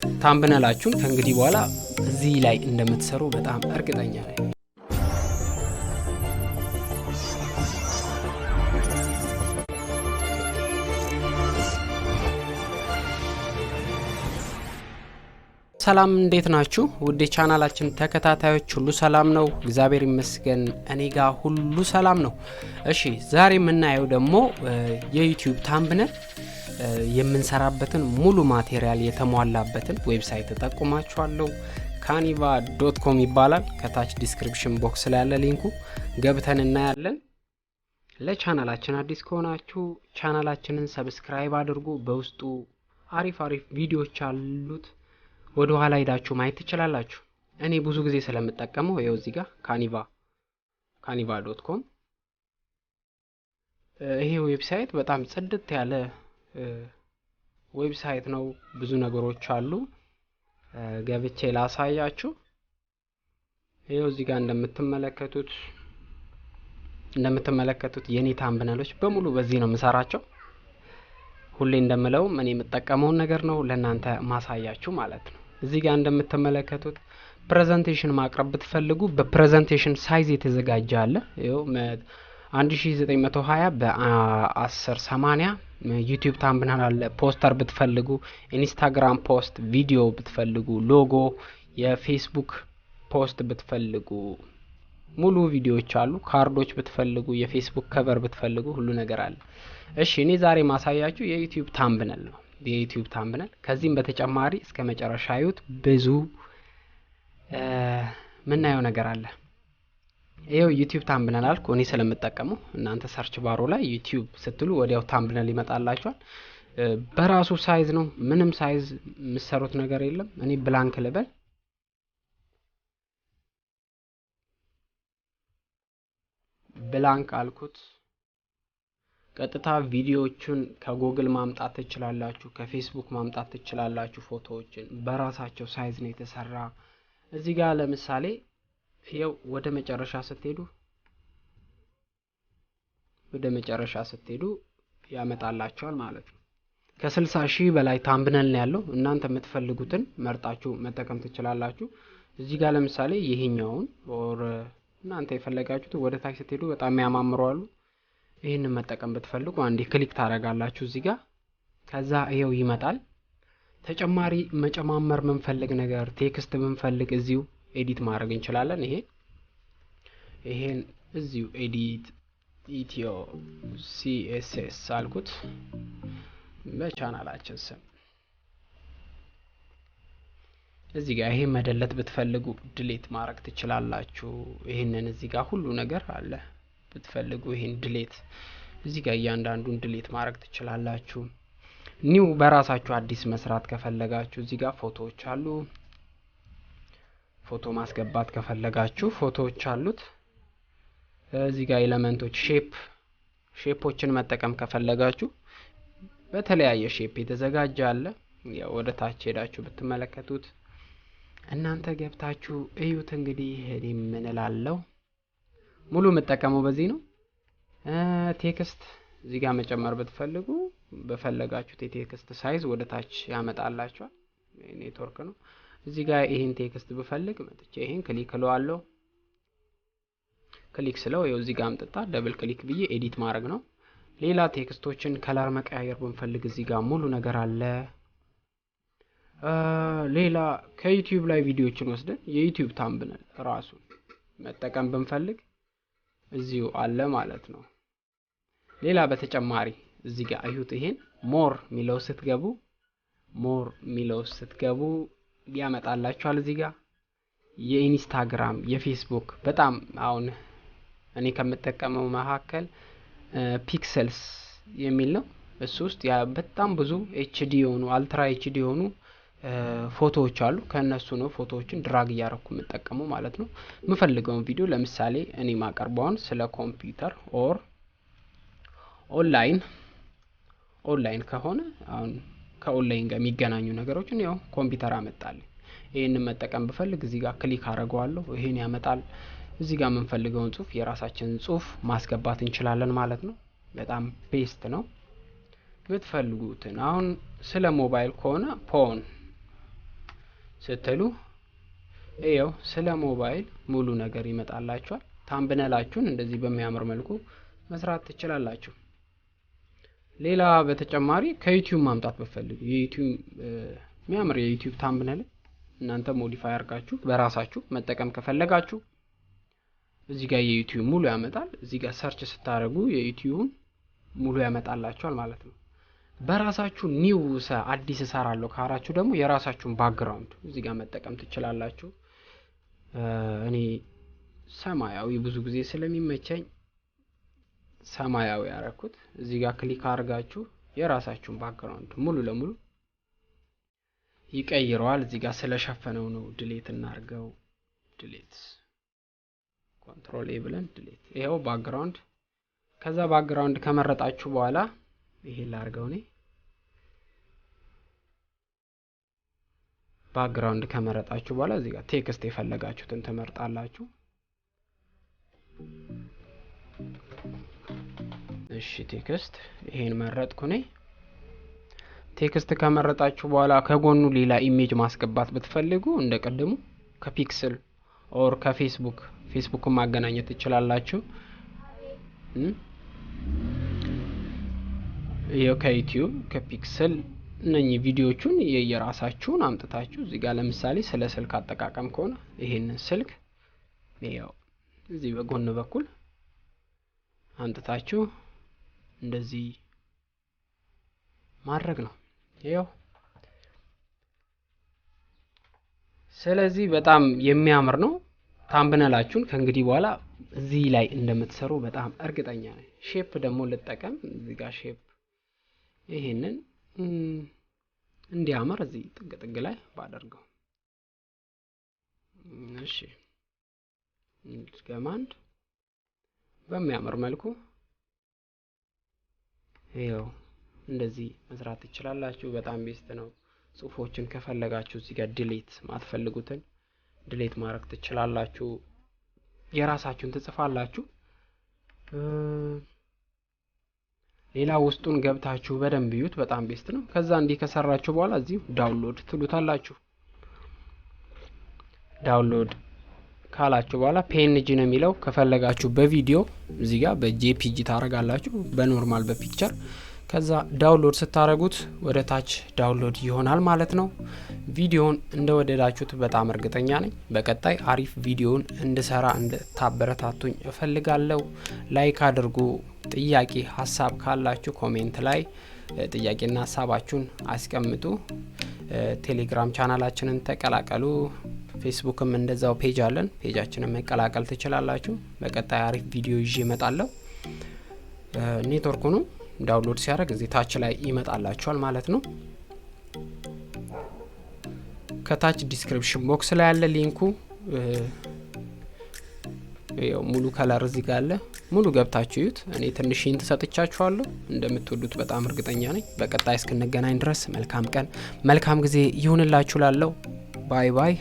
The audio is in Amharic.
ታምብነላችሁን ከእንግዲህ በኋላ እዚህ ላይ እንደምትሰሩ በጣም እርግጠኛ ነኝ። ሰላም እንዴት ናችሁ? ውድ ቻናላችን ተከታታዮች ሁሉ ሰላም ነው? እግዚአብሔር ይመስገን እኔ ጋር ሁሉ ሰላም ነው። እሺ ዛሬ የምናየው ደግሞ የዩቲዩብ ታምብነል የምንሰራበትን ሙሉ ማቴሪያል የተሟላበትን ዌብሳይት ተጠቁማችኋለሁ። canva.com ይባላል። ከታች ዲስክሪፕሽን ቦክስ ላይ ያለ ሊንኩ ገብተን እናያለን። ለቻናላችን አዲስ ከሆናችሁ ቻናላችንን ሰብስክራይብ አድርጉ። በውስጡ አሪፍ ቪዲዮዎች አሉት። ወደ ኋላ ሄዳችሁ ማየት ትችላላችሁ። እኔ ብዙ ጊዜ ስለምጠቀመው ይኸው እዚህ ጋር canva.com ይሄ ዌብሳይት በጣም ጽድት ያለ ዌብሳይት ነው። ብዙ ነገሮች አሉ። ገብቼ ላሳያችሁ። ይኸው እዚህ ጋር እንደምትመለከቱት የኔ ታምብነሎች በሙሉ በዚህ ነው የምሰራቸው። ሁሌ እንደምለው እኔ የምጠቀመው ነገር ነው ለናንተ ማሳያችሁ ማለት ነው። እዚህ ጋር እንደምትመለከቱት ፕሬዘንቴሽን ማቅረብ ብትፈልጉ በፕሬዘንቴሽን ሳይዝ የተዘጋጀ አለ። ይኸው 1920 በ1080 ዩቲዩብ ታምብነል አለ። ፖስተር ብትፈልጉ፣ ኢንስታግራም ፖስት፣ ቪዲዮ ብትፈልጉ፣ ሎጎ፣ የፌስቡክ ፖስት ብትፈልጉ ሙሉ ቪዲዮዎች አሉ። ካርዶች ብትፈልጉ፣ የፌስቡክ ከቨር ብትፈልጉ ሁሉ ነገር አለ። እሺ እኔ ዛሬ ማሳያችሁ የዩቲዩብ ታምብነል ነው። የዩቲዩብ ታምብነል ከዚህም በተጨማሪ እስከ መጨረሻ አዩት። ብዙ ምናየው ነገር አለ። ይሄው ዩቲዩብ ታምብነል አልኩ እኔ ስለምጠቀመው። እናንተ ሰርች ባሮ ላይ ዩቲዩብ ስትሉ ወዲያው ታምብነል ይመጣላችኋል። በራሱ ሳይዝ ነው። ምንም ሳይዝ የምትሰሩት ነገር የለም። እኔ ብላንክ ልበል። ብላንክ አልኩት። ቀጥታ ቪዲዮዎችን ከጉግል ማምጣት ትችላላችሁ፣ ከፌስቡክ ማምጣት ትችላላችሁ። ፎቶዎችን በራሳቸው ሳይዝ ነው የተሰራ። እዚህ ጋር ለምሳሌ ይሄው ወደ መጨረሻ ስትሄዱ ያመጣላችኋል ማለት ነው። ከ60,000 በላይ ታምብነል ነው ያለው። እናንተ የምትፈልጉትን መርጣችሁ መጠቀም ትችላላችሁ። እዚህ ጋር ለምሳሌ ይሄኛውን ኦር እናንተ የፈለጋችሁት ወደ ታች ስትሄዱ በጣም ያማምሩ አሉ። ይሄንን መጠቀም ብትፈልጉ አንዴ ክሊክ ታረጋላችሁ እዚህ ጋር። ከዛ ይሄው ይመጣል። ተጨማሪ መጨማመር ምንፈልግ ነገር ቴክስት ምንፈልግ እዚሁ ኤዲት ማድረግ እንችላለን። ይሄን እዚሁ ኤዲት ኢትዮ ሲኤስኤስ አልኩት በቻናላችን ስም። እዚህ ጋር ይሄን መደለት ብትፈልጉ ድሌት ማድረግ ትችላላችሁ። ይሄንን እዚህ ጋር ሁሉ ነገር አለ። ብትፈልጉ ይሄን ድሌት እዚህ ጋር እያንዳንዱን ድሌት ማድረግ ትችላላችሁ። ኒው በራሳችሁ አዲስ መስራት ከፈለጋችሁ እዚህ ጋር ፎቶዎች አሉ። ፎቶ ማስገባት ከፈለጋችሁ ፎቶዎች አሉት። እዚህ ጋር ኤሌመንቶች ሼፖችን መጠቀም ከፈለጋችሁ በተለያየ ሼፕ የተዘጋጀ አለ። ያው ወደ ታች ሄዳችሁ ብትመለከቱት እናንተ ገብታችሁ እዩት። እንግዲህ እኔ ምን እላለሁ ሙሉ መጠቀመው በዚህ ነው። ቴክስት እዚህ ጋር መጨመር ብትፈልጉ በፈለጋችሁት የቴክስት ሳይዝ ወደ ታች ያመጣላችኋል። ኔትወርክ ነው። እዚህ ጋር ይሄን ቴክስት ብፈልግ መጥቼ ይሄን ክሊክ እለዋለሁ። ክሊክ ስለው ይኸው እዚህ ጋር አምጥታ ደብል ክሊክ ብዬ ኤዲት ማድረግ ነው። ሌላ ቴክስቶችን ከለር መቀያየር ብንፈልግ እዚህ ጋር ሙሉ ነገር አለ። ሌላ ከዩቲዩብ ላይ ቪዲዮዎችን ወስደን የዩቲዩብ ታምብነል ራሱ መጠቀም ብንፈልግ እዚሁ አለ ማለት ነው። ሌላ በተጨማሪ እዚህ ጋር አዩት። ይሄን ሞር ሚለው ስትገቡ ያመጣላችኋል። እዚህ ጋር የኢንስታግራም የፌስቡክ በጣም አሁን እኔ ከምጠቀመው መካከል ፒክሰልስ የሚል ነው። እሱ ውስጥ ያ በጣም ብዙ ኤችዲ የሆኑ አልትራ ኤችዲ የሆኑ ፎቶዎች አሉ። ከነሱ ነው ፎቶዎችን ድራግ እያረኩ የምጠቀመው ማለት ነው። የምፈልገውን ቪዲዮ ለምሳሌ እኔ ማቀርበውን ስለ ኮምፒውተር ኦር ኦንላይን ከሆነ አሁን ከኦንላይን ጋር የሚገናኙ ነገሮችን ያው ኮምፒውተር አመጣልኝ። ይሄንን መጠቀም ብፈልግ እዚህ ጋር ክሊክ አደርገዋለሁ። ይሄን ያመጣል። እዚህ ጋር የምንፈልገውን ጽሁፍ የራሳችንን ጽሁፍ ማስገባት እንችላለን ማለት ነው። በጣም ቤስት ነው። ብትፈልጉትን አሁን ስለ ሞባይል ከሆነ ፖን ስትሉ ይሄው ስለ ሞባይል ሙሉ ነገር ይመጣላችኋል። ታምብነላችሁን እንደዚህ በሚያምር መልኩ መስራት ትችላላችሁ። ሌላ በተጨማሪ ከዩቲዩብ ማምጣት በፈልጉ የዩቲዩብ የሚያምር የዩቲዩብ ታምብነል እናንተ ሞዲፋይ አድርጋችሁ በራሳችሁ መጠቀም ከፈለጋችሁ እዚህ ጋር የዩቲዩብ ሙሉ ያመጣል። እዚህ ጋር ሰርች ስታደርጉ የዩቲዩብን ሙሉ ያመጣላችኋል ማለት ነው። በራሳችሁ ኒው አዲስ እሰራለሁ ካራችሁ ደግሞ የራሳችሁን ባክግራውንድ እዚህ ጋር መጠቀም ትችላላችሁ። እኔ ሰማያዊ ብዙ ጊዜ ስለሚመቸኝ ሰማያዊ ያረኩት። እዚህ ጋር ክሊክ አድርጋችሁ የራሳችሁን ባክግራውንድ ሙሉ ለሙሉ ይቀይረዋል። እዚህ ጋር ስለሸፈነው ነው። ዲሊት እናርገው። ዲሊት ኮንትሮል ኤ ብለን ዲሊት። ይሄው ባክግራውንድ። ከዛ ባክግራውንድ ከመረጣችሁ በኋላ ይሄ ላርገው እኔ ባክግራውንድ ከመረጣችሁ በኋላ እዚህ ጋር ቴክስት የፈለጋችሁትን ትመርጣላችሁ። እሺ ቴክስት ይሄን መረጥኩ እኔ። ቴክስት ከመረጣችሁ በኋላ ከጎኑ ሌላ ኢሜጅ ማስገባት ብትፈልጉ እንደቀደሙ ከፒክስል ኦር ከፌስቡክን ማገናኘት ትችላላችሁ። ይሄው ከዩቲዩብ ከፒክስል እነኚህ ቪዲዮቹን የየራሳችሁን አምጥታችሁ እዚህ ጋር ለምሳሌ ስለ ስልክ አጠቃቀም ከሆነ ይሄንን ስልክ ይሄው እዚህ በጎን በኩል አምጥታችሁ እንደዚህ ማድረግ ነው። ይሄው ስለዚህ በጣም የሚያምር ነው። ታምብነላችሁን ከእንግዲህ በኋላ እዚህ ላይ እንደምትሰሩ በጣም እርግጠኛ ነኝ። ሼፕ ደግሞ ልጠቀም። እዚህ ጋር ሼፕ ይሄንን እንዲያምር እዚህ ጥግ ላይ ባደርገው። እሺ ከማንድ በሚያምር መልኩ ይሄው እንደዚህ መስራት ትችላላችሁ። በጣም ቤስት ነው። ጽሁፎችን ከፈለጋችሁ እዚህ ጋር ዲሊት ማትፈልጉትን ዲሊት ማድረግ ትችላላችሁ። የራሳችሁን ትጽፋላችሁ። ሌላ ውስጡን ገብታችሁ በደንብ ይዩት። በጣም ቤስት ነው። ከዛ እንዲህ ከሰራችሁ በኋላ እዚሁ ዳውንሎድ ትሉታላችሁ። ዳውንሎድ ካላችሁ በኋላ ፒኤንጂ ነው የሚለው። ከፈለጋችሁ በቪዲዮ እዚህ ጋር በጄፒጂ ታረጋላችሁ፣ በኖርማል በፒክቸር። ከዛ ዳውንሎድ ስታረጉት ወደ ታች ዳውንሎድ ይሆናል ማለት ነው። ቪዲዮውን እንደወደዳችሁት በጣም እርግጠኛ ነኝ። በቀጣይ አሪፍ ቪዲዮውን እንድሰራ እንድታበረታቱኝ እፈልጋለሁ። ላይክ አድርጉ። ጥያቄ ሀሳብ ካላችሁ ኮሜንት ላይ ጥያቄና ሀሳባችሁን አስቀምጡ። ቴሌግራም ቻናላችንን ተቀላቀሉ። ፌስቡክም እንደዛው ፔጅ አለን። ፔጃችንን መቀላቀል ትችላላችሁ። በቀጣይ አሪፍ ቪዲዮ ይዤ እመጣለሁ። ኔትወርኩ ነው ዳውንሎድ ሲያደርግ እዚህ ታች ላይ ይመጣላችኋል ማለት ነው። ከታች ዲስክሪፕሽን ቦክስ ላይ ያለ ሊንኩ ያው ሙሉ ከለር እዚህ ጋር አለ። ሙሉ ገብታችሁ እዩት። እኔ ትንሽ ሂንት ሰጥቻችኋለሁ። እንደምትወዱት በጣም እርግጠኛ ነኝ። በቀጣይ እስክንገናኝ ድረስ መልካም ቀን መልካም ጊዜ ይሁንላችሁ ላለው ባይ ባይ።